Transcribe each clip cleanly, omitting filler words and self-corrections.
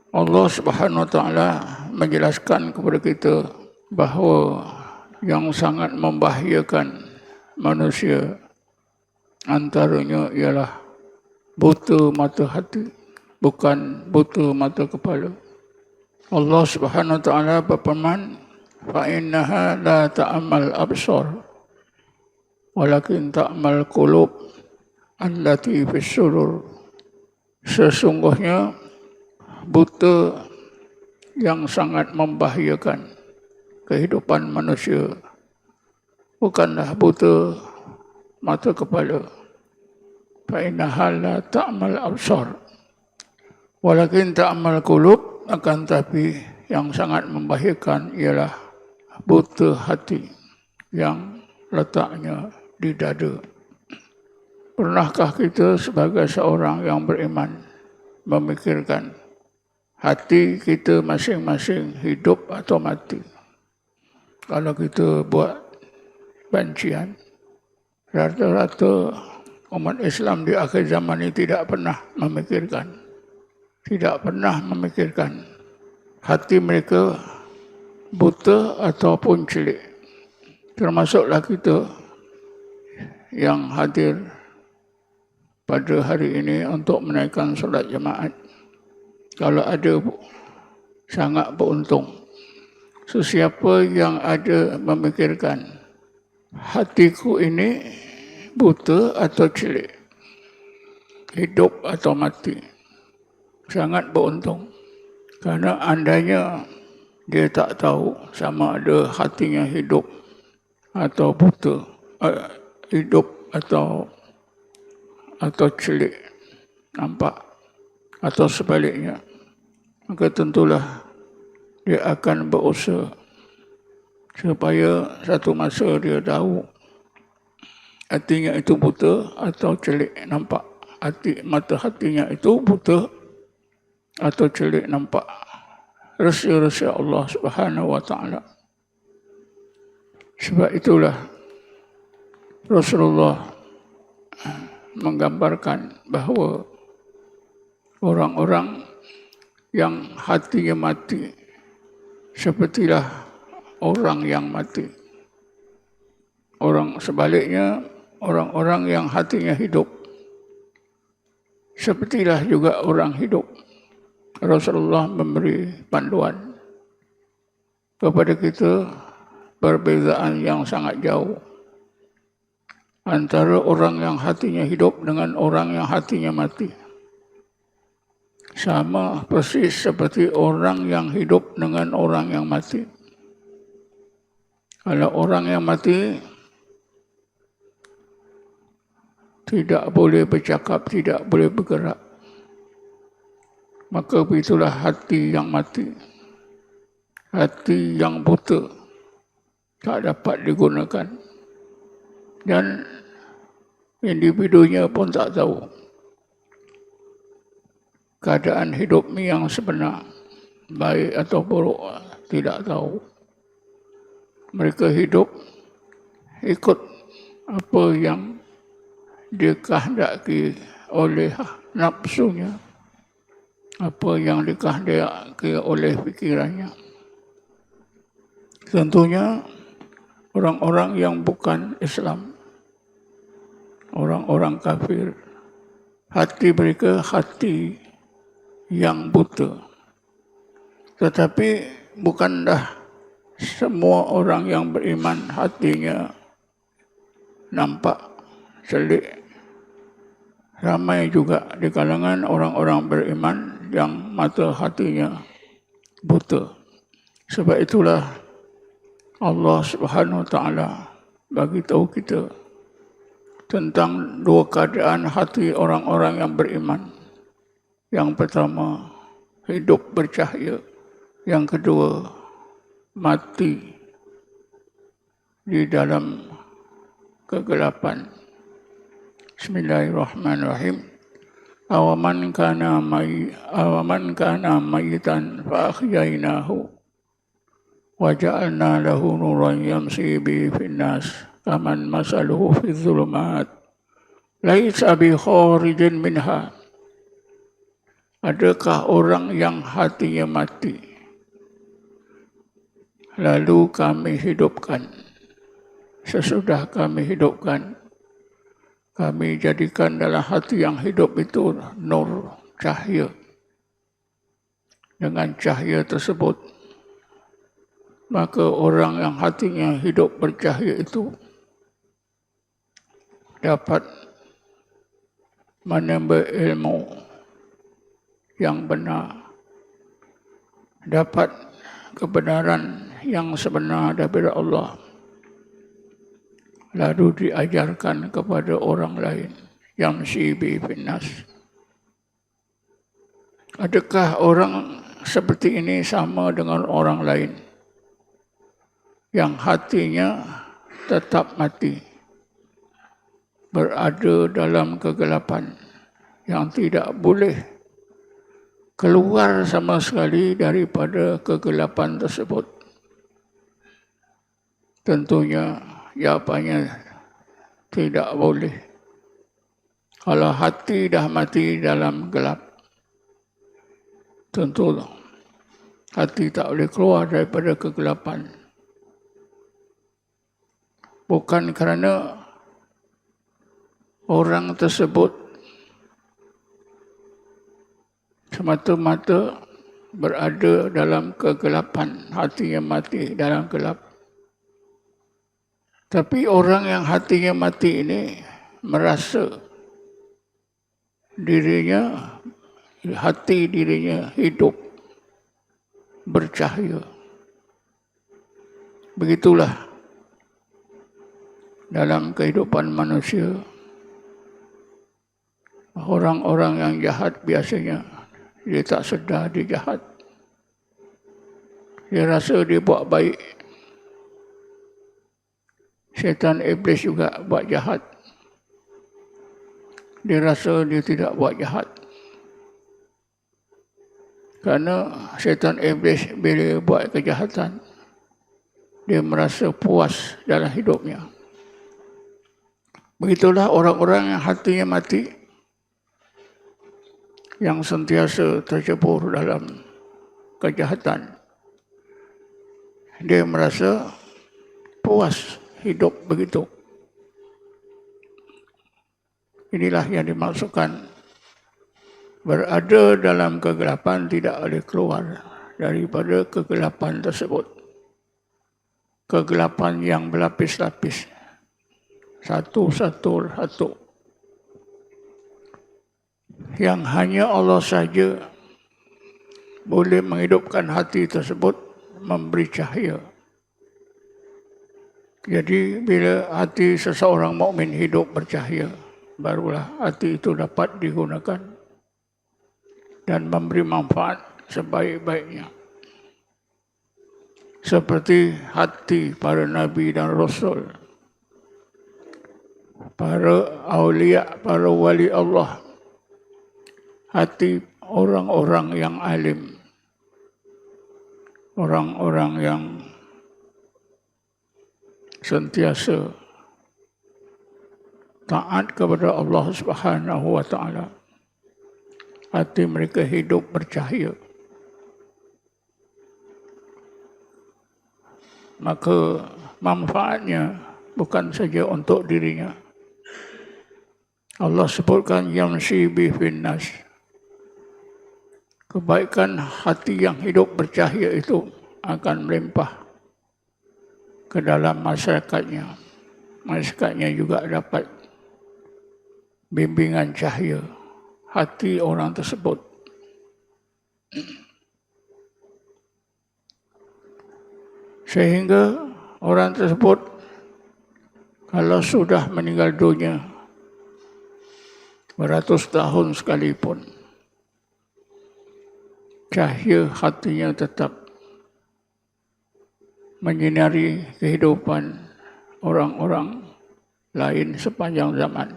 Allah Subhanahu wa taala menjelaskan kepada kita bahawa yang sangat membahayakan manusia antaranya ialah buta mata hati, bukan buta mata kepala. Allah Subhanahu wa taala berfirman, "Fa innaha la ta'mal absar, walakin ta'mal qulub allati fis sudur." Sesungguhnya buta yang sangat membahayakan kehidupan manusia bukanlah buta mata kepala. Fa innaha la ta'mal absar, walakin ta'mal qulub, akan tapi yang sangat membahayakan ialah buta hati yang letaknya di dada. Pernahkah kita sebagai seorang yang beriman memikirkan hati kita masing-masing hidup atau mati? Kalau kita buat bancian, rata-rata umat Islam di akhir zaman ini tidak pernah memikirkan hati mereka buta ataupun celik. Termasuklah kita yang hadir pada hari ini untuk menaikkan solat jemaat. Kalau ada, sangat beruntung. Sesiapa yang ada memikirkan hatiku ini buta atau celik, hidup atau mati, sangat beruntung. Karena andainya dia tak tahu sama ada hatinya hidup atau buta, hidup atau celik, nampak, atau sebaliknya, maka tentulah dia akan berusaha supaya satu masa dia tahu hatinya itu buta atau celik, nampak. Mata hatinya itu buta atau celik, nampak rahsia-rahsia Allah Subhanahu wa taala. Sebab itulah Rasulullah menggambarkan bahawa orang-orang yang hatinya mati sepertilah orang yang mati. Orang sebaliknya, orang-orang yang hatinya hidup sepertilah juga orang hidup. Rasulullah memberi panduan kepada kita perbezaan yang sangat jauh antara orang yang hatinya hidup dengan orang yang hatinya mati. Sama persis seperti orang yang hidup dengan orang yang mati. Kalau orang yang mati tidak boleh bercakap, tidak boleh bergerak, maka itulah hati yang mati. Hati yang buta, tak dapat digunakan. Dan individunya pun tak tahu keadaan hidup yang sebenar, baik atau buruk, tidak tahu. Mereka hidup ikut apa yang dikehendaki oleh nafsunya, apa yang dikehendaki oleh fikirannya. Tentunya orang-orang yang bukan Islam, orang-orang kafir, hati mereka hati yang buta. Tetapi bukanlah semua orang yang beriman hatinya nampak celik. Ramai juga di kalangan orang-orang beriman yang mata hatinya buta. Sebab itulah Allah Subhanahu wa taala bagi tahu kita tentang dua keadaan hati orang-orang yang beriman. Yang pertama, hidup bercahaya. Yang kedua, mati di dalam kegelapan. Bismillahirrahmanirrahim. Awaman kana mayitan fa ahyainahu wa ja'alna lahu nuran yamshi bihi fin nas kaman masaluhu fi dhulumat laisa bi kharijin minha. Adakah orang yang hatinya mati, lalu kami hidupkan? Sesudah kami hidupkan, kami jadikan dalam hati yang hidup itu nur, cahaya. Dengan cahaya tersebut, maka orang yang hatinya hidup bercahaya itu dapat menambah ilmu yang benar, dapat kebenaran yang sebenar daripada Allah, lalu diajarkan kepada orang lain. Yamshi bi finnas. Adakah orang seperti ini sama dengan orang lain yang hatinya tetap mati, berada dalam kegelapan yang tidak boleh keluar sama sekali daripada kegelapan tersebut? Tentunya jawapannya tidak boleh. Kalau hati dah mati dalam gelap, tentu hati tak boleh keluar daripada kegelapan. Bukan kerana orang tersebut semata-mata berada dalam kegelapan, hatinya mati dalam gelap. Tapi orang yang hatinya mati ini merasa hati dirinya hidup, bercahaya. Begitulah dalam kehidupan manusia. Orang-orang yang jahat biasanya dia tak sedar dia jahat. Dia rasa dia buat baik. Syaitan iblis juga buat jahat. Dia rasa dia tidak buat jahat. Kerana syaitan iblis bila buat kejahatan, dia merasa puas dalam hidupnya. Begitulah orang-orang yang hatinya mati, yang sentiasa tercebur dalam kejahatan. Dia merasa puas hidup begitu. Inilah yang dimaksudkan berada dalam kegelapan, tidak boleh keluar daripada kegelapan tersebut. Kegelapan yang berlapis-lapis, satu. Yang hanya Allah saja boleh menghidupkan hati tersebut, memberi cahaya. Jadi bila hati seseorang mukmin hidup bercahaya, barulah hati itu dapat digunakan dan memberi manfaat sebaik-baiknya. Seperti hati para nabi dan rasul, para awliya, para wali Allah, hati orang-orang yang alim, orang-orang yang sentiasa taat kepada Allah Subhanahu wa taala. Hati mereka hidup bercahaya. Maka manfaatnya bukan saja untuk dirinya. Allah sebutkan yamshi bi finnas. Kebaikan hati yang hidup bercahaya itu akan melimpah ke dalam masyarakatnya. Masyarakatnya juga dapat bimbingan cahaya hati orang tersebut. Sehingga orang tersebut kalau sudah meninggal dunia beratus tahun sekalipun, cahaya hatinya tetap menyinari kehidupan orang-orang lain sepanjang zaman.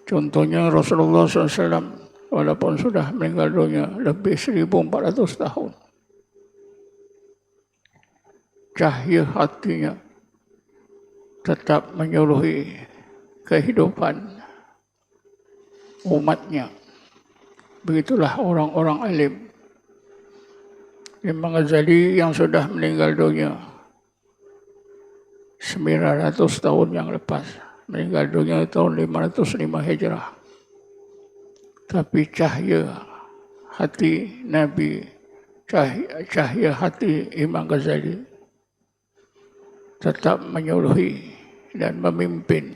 Contohnya Rasulullah SAW, walaupun sudah meninggal dunia lebih 1400 tahun, cahaya hatinya tetap menyuluhi kehidupan umatnya. Begitulah orang-orang alim. Imam Ghazali yang sudah meninggal dunia 900 tahun yang lepas. Meninggal dunia tahun 505 Hijrah. Tapi cahaya hati Nabi, cahaya hati Imam Ghazali tetap menyuluhi dan memimpin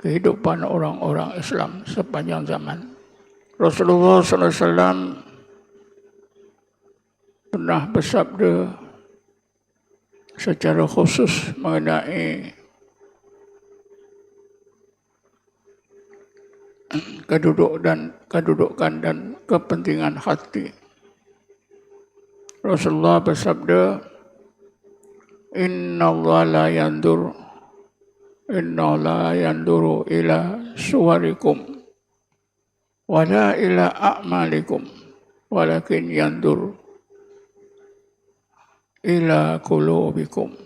kehidupan orang-orang Islam sepanjang zaman. Rasulullah SAW pernah bersabda secara khusus mengenai kedudukan dan kepentingan hati. Rasulullah bersabda, Inna Allah la yanduru ila suwarikum wala ila a'malikum walakin yandur ila qulubikum.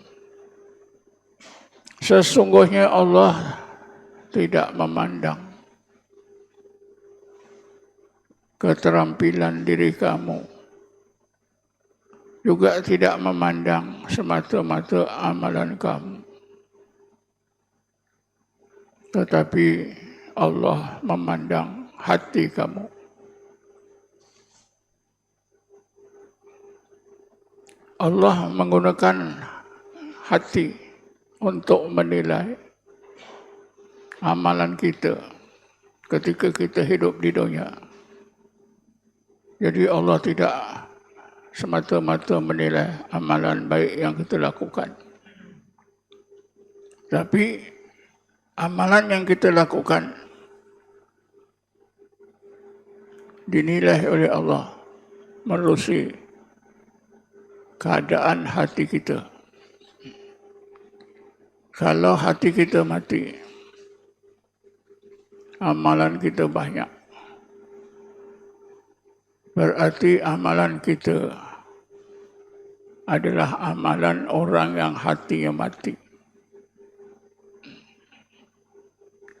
Sesungguhnya Allah tidak memandang keterampilan diri kamu, juga tidak memandang semata-mata amalan kamu, tetapi Allah memandang hati kamu. Allah menggunakan hati untuk menilai amalan kita ketika kita hidup di dunia. Jadi Allah tidak semata-mata menilai amalan baik yang kita lakukan, tapi amalan yang kita lakukan dinilai oleh Allah melalui keadaan hati kita. Kalau hati kita mati, amalan kita banyak. Berarti amalan kita adalah amalan orang yang hatinya mati.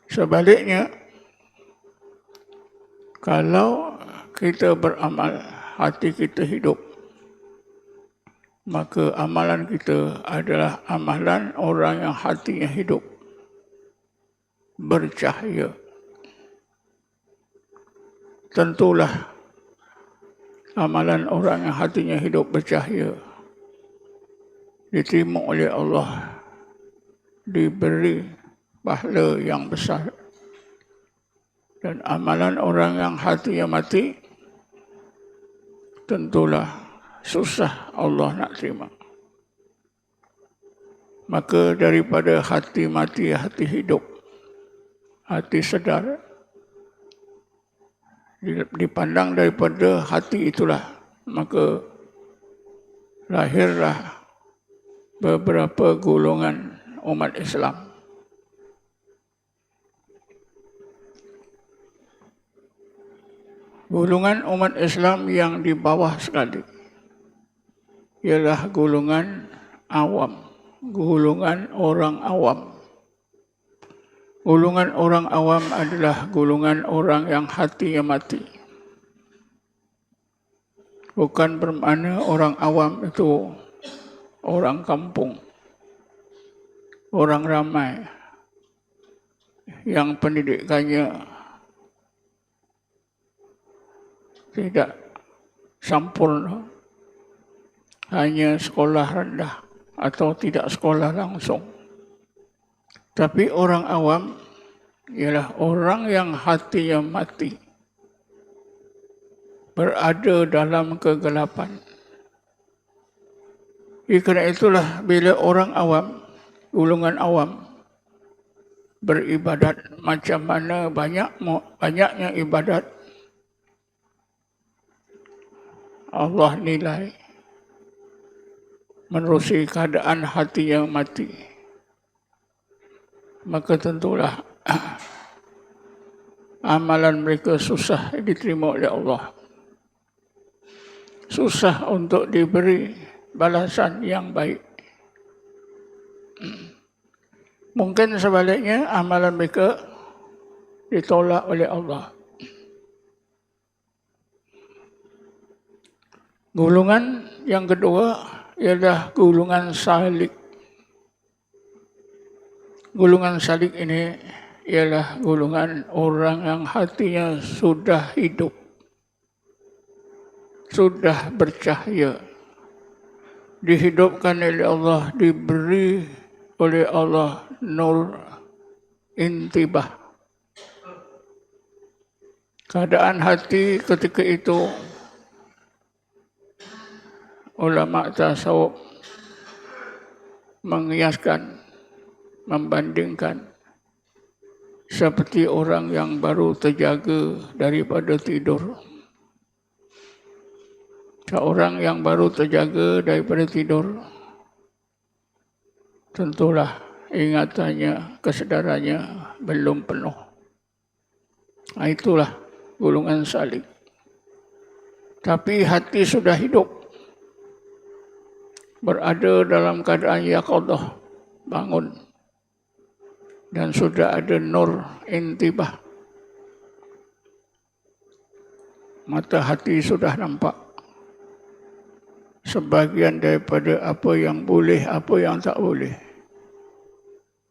Sebaliknya, kalau kita beramal, hati kita hidup, maka amalan kita adalah amalan orang yang hatinya hidup, bercahaya. Tentulah amalan orang yang hatinya hidup bercahaya diterima oleh Allah, diberi pahala yang besar. Dan amalan orang yang hatinya mati, tentulah susah Allah nak terima. Maka daripada hati mati, hati hidup, hati sedar, dipandang daripada hati itulah, maka lahirlah beberapa golongan umat Islam. Golongan umat Islam yang di bawah sekali ialah golongan awam, golongan orang awam. Golongan orang awam adalah golongan orang yang hatinya mati. Bukan bermakna orang awam itu orang kampung, orang ramai yang pendidikannya tidak sempurna, hanya sekolah rendah atau tidak sekolah langsung. Tapi orang awam ialah orang yang hatinya mati, berada dalam kegelapan. Kerana itulah bila orang awam, golongan awam, beribadat macam mana banyaknya ibadat, Allah nilai menerusi keadaan hati yang mati. Maka tentulah amalan mereka susah diterima oleh Allah. Susah untuk diberi balasan yang baik. Mungkin sebaliknya amalan mereka ditolak oleh Allah. Golongan yang kedua ialah golongan salik. Golongan salik ini ialah golongan orang yang hatinya sudah hidup, sudah bercahaya, dihidupkan oleh Allah, diberi oleh Allah nur intibah. Keadaan hati ketika itu, ulama tasawuf mengiaskan, membandingkan seperti orang yang baru terjaga daripada tidur. Seorang yang baru terjaga daripada tidur, tentulah ingatannya, kesedarannya belum penuh. Itulah golongan salik. Tapi hati sudah hidup, berada dalam keadaan yaqadah, bangun, dan sudah ada nur intibah. Mata hati sudah nampak sebagian daripada apa yang boleh, apa yang tak boleh,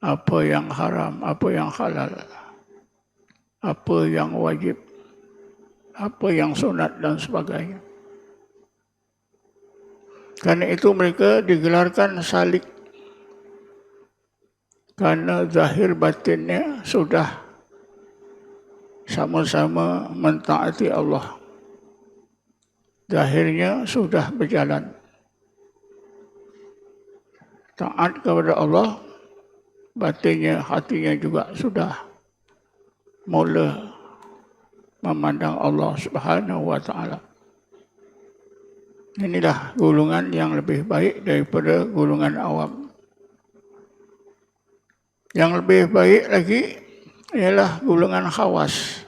apa yang haram, apa yang halal, apa yang wajib, apa yang sunat dan sebagainya. Karena itu mereka digelarkan salik. Karena zahir batinnya sudah sama-sama mentaati Allah. Zahirnya sudah berjalan taat kepada Allah, batinnya, hatinya juga sudah mula memandang Allah Subhanahu wa Ta'ala. Inilah golongan yang lebih baik daripada golongan awam. Yang lebih baik lagi ialah golongan khawas.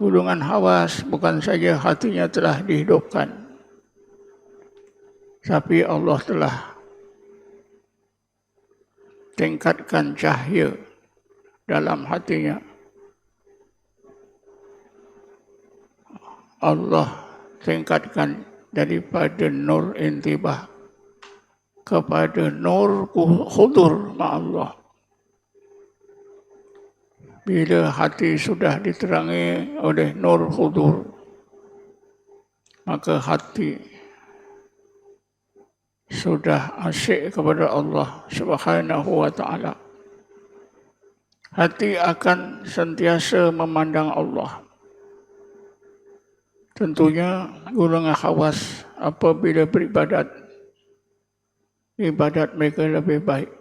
Golongan khawas bukan saja hatinya telah dihidupkan, tapi Allah telah tingkatkan cahaya dalam hatinya. Allah tingkatkan daripada nur intibah kepada nur khudur ma'allah. Bila hati sudah diterangi oleh nur khudur, maka hati sudah asyik kepada Allah Subhanahu wa Ta'ala. Hati akan sentiasa memandang Allah. Tentunya golongan khawas apabila beribadat, ibadat mereka lebih baik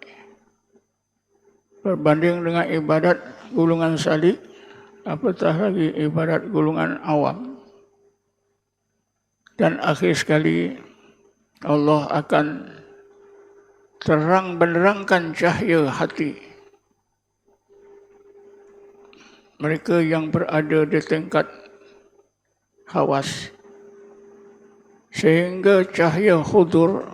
berbanding dengan ibadat golongan salik, apatah lagi ibadat golongan awam. Dan akhir sekali Allah akan terang benerangkan cahaya hati mereka yang berada di tingkat khawas, sehingga cahaya khudur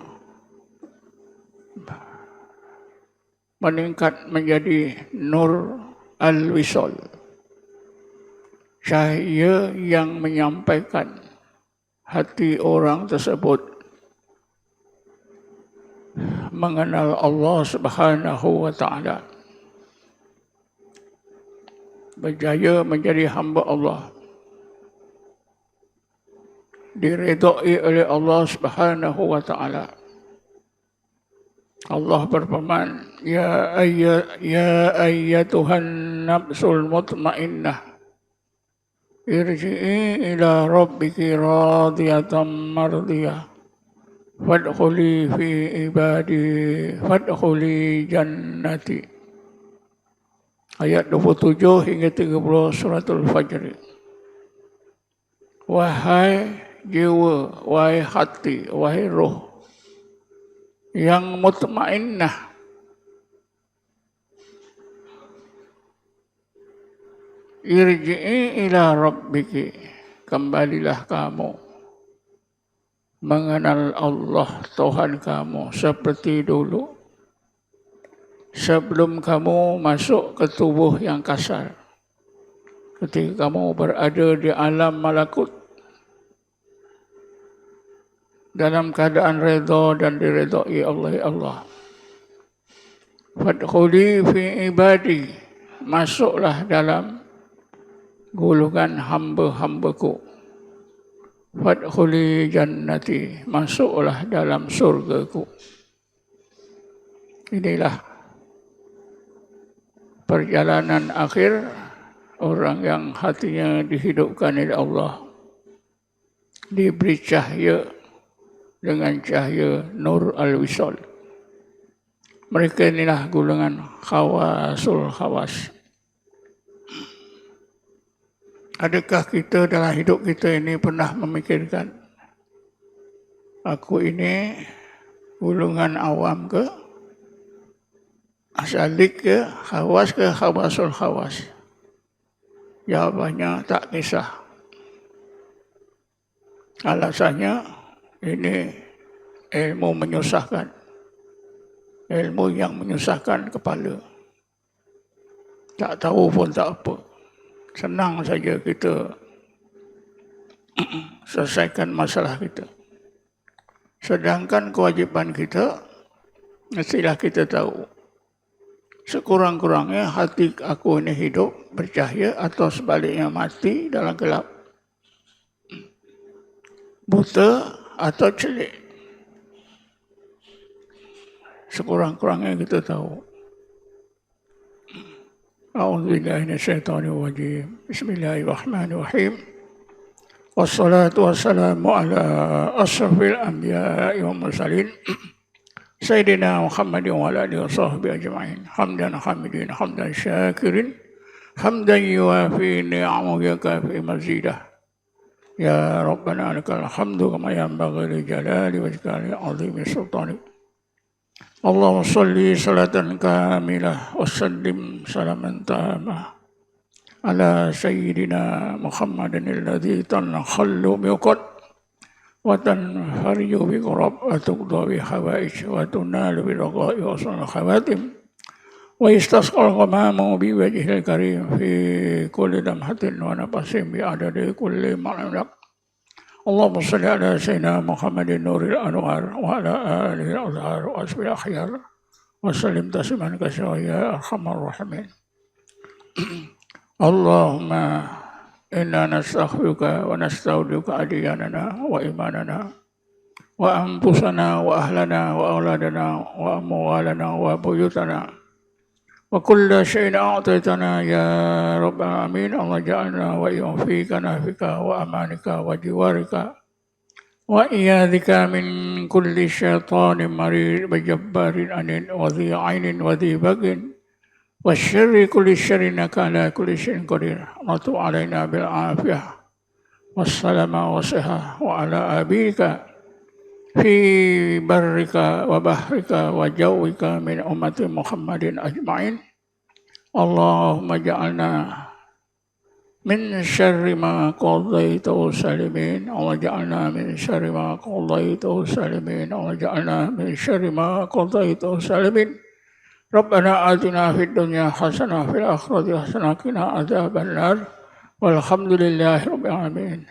meningkat menjadi nur al-wisal, cahaya yang menyampaikan hati orang tersebut mengenal Allah Subhanahu wa Ta'ala, berjaya menjadi hamba Allah, diridai oleh Allah Subhanahu wa Ta'ala. Allah berfirman, ya ayyatuhan nafsul mutmainnah, irji'i ila rabbiki radiyatan mardiyah, fadkhuli fi ibadi, fadkhuli jannati. Ayat 27 hingga 30 suratul Fajr. Wahai jiwa, wahai hati, wahai roh yang mutmainnah, irji'i ila rabbiki, kembalilah kamu mengenal Allah Tuhan kamu seperti dulu, sebelum kamu masuk ke tubuh yang kasar, ketika kamu berada di alam malakut, dalam keadaan redha dan diredai oleh Allah. Fadkhuli fi ibadi, masuklah dalam golongan hamba-hambaku. Fadkhuli jannati, masuklah dalam surgaku. Inilah perjalanan akhir orang yang hatinya dihidupkan oleh Allah, diberi cahaya dengan cahaya Nur Al-Wisal. Mereka inilah golongan khawasul khawas. Adakah kita dalam hidup kita ini pernah memikirkan, aku ini golongan awam ke, asalik ke, khawasul khawas? Jawabannya tak kisah. Alasannya ini ilmu menyusahkan. Ilmu yang menyusahkan kepala. Tak tahu pun tak apa. Senang saja kita selesaikan masalah kita. Sedangkan kewajiban kita, mestilah kita tahu. Sekurang-kurangnya hati aku ini hidup bercahaya atau sebaliknya mati dalam gelap. Buta atau celik. Sekurang-kurangnya kita tahu. A'udzubillahi minasyaitonir rajim. Bismillahirrahmanirrahim. Wassalatu wassalamu ala asyrafil anbiya'i wal mursalin. Sayyidina Muhammadin wa ala alihi washabbihi ajma'in. Hamdan hamidin, hamdan syakirin. Hamdan yuwafi ni'amahu wa yukafi mazidah. Ya Rabbana lakal hamdu kama yanbaghi li jalali wajhika li 'azimi sultanik. Allahumma salli salatan kamilah wa sallim salaman tamah ala sayyidina Muhammadin alladhi tanhallu biqad wa tanhariju biqrab wa tuqda bi hawaij wa tunalu bi raqa'i wa sunal khawatim wa istasqal ghamamu bi wajhil karim fi kulli damhatin wa nafasin bi adadi kulli ma'laq. Allahumma salli ala sayyidina Muhammadin nuril anwar wa ala alihi al-azhar wa asbil akhyar wa sallim tasliman katsira ya arhamar rahimin. Allahumma inna nastaghfiruka wa nastaudiuka adiyanana wa imanana wa anfusana wa ahlana wa auladana wa amwalana wa buyutana wa kulla syai'in a'taitana ya rabbal alamin. Allah ja'alna wa yu'fika nafika wa amanika wa jiwarika wa iyadika min kulli syaitanin marid wa jabbarin anin wa dhi ainin wa dhi bagin wa syarri kulli syarrin ala kulli syai'in qadir. Matu alaina bil afiyah wassalama wa sihah wa ala abika fi barrika wa bahrika wa jawika min ummati Muhammadin ajma'in. Allahumma ja'alna min syarri ma qadaitu salimin. Allah ja'alna min syarri ma qadaitu salimin. Allah ja'alna min syarri ma qadaitu salimin. Rabbana atina fid dunya hasanah fil akhirati hasanah qina adzabannar. Walhamdulillahi rabbil alamin.